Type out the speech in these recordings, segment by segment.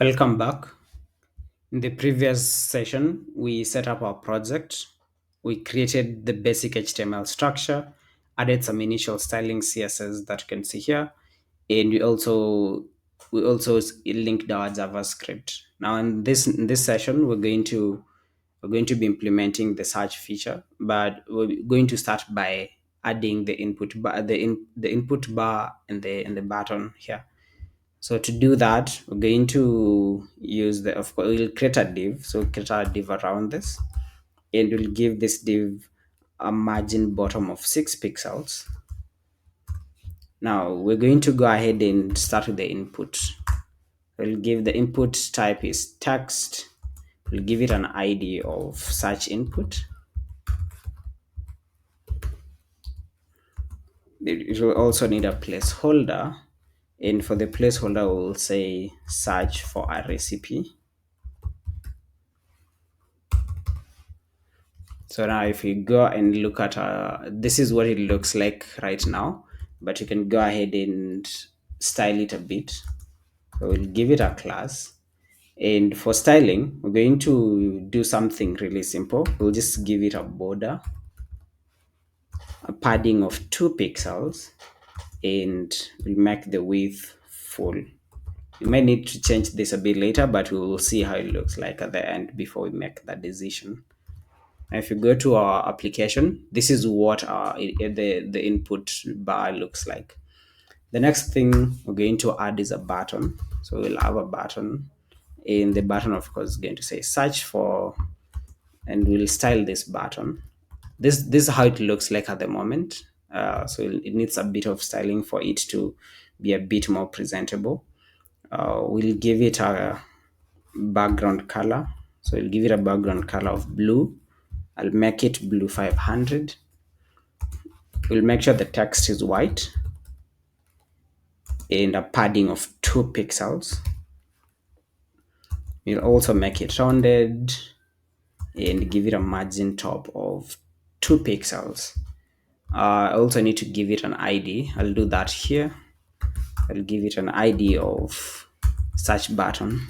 Welcome back. In the previous session, we set up our project. We created the basic HTML structure, added some initial styling CSS that you can see here, and we also linked our JavaScript. Now, in this session, we're going to be implementing the search feature, but we're going to start by adding the input bar, the input bar and the button here. So to do that, we're going to use of course, we'll create a div. So create a div around this, and we'll give this div a margin bottom of 6 pixels. Now we're going to go ahead and start with the input. We'll give the input type is text. We'll give it an ID of search input. It will also need a placeholder, and for the placeholder, we'll say search for a recipe. So now if you go and look at this is what it looks like right now, but you can go ahead and style it a bit. So we'll give it a class. And for styling, we're going to do something really simple. We'll just give it a border, a padding of 2 pixels, and we'll make the width full. You might need to change this a bit later, but we will see how it looks like at the end before we make that decision. And if you go to our application, this is what the input bar looks like. The next thing we're going to add is a button. So we'll have a button, and the button, of course, is going to say search for, and we'll style this button. This is how it looks like at the moment. So it needs a bit of styling for it to be a bit more presentable. We'll give it a background color. So we'll give it a background color of blue. I'll make it blue 500. We'll make sure the text is white and a padding of 2 pixels. We'll also make it rounded and give it a margin top of 2 pixels. I also need to give it an ID. I'll do that here. I'll give it an ID of search button.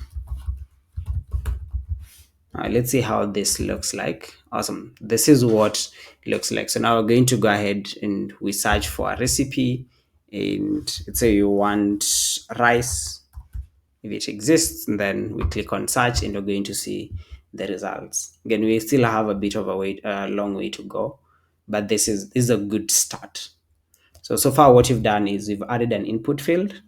Let's see how this looks like. Awesome. This is what it looks like. So now we're going to go ahead and we search for a recipe, and let's say you want rice. If it exists, then we click on search and we're going to see the results. Again, we still have a bit of a long way to go, but this is a good start. So far what you've done is you've added an input field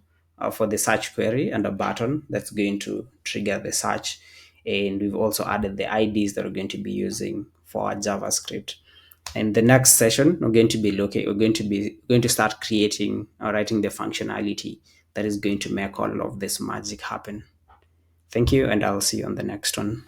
for the search query and a button that's going to trigger the search. And we've also added the IDs that we're going to be using for our JavaScript. And the next session, we're going to start creating or writing the functionality that is going to make all of this magic happen. Thank you, and I'll see you on the next one.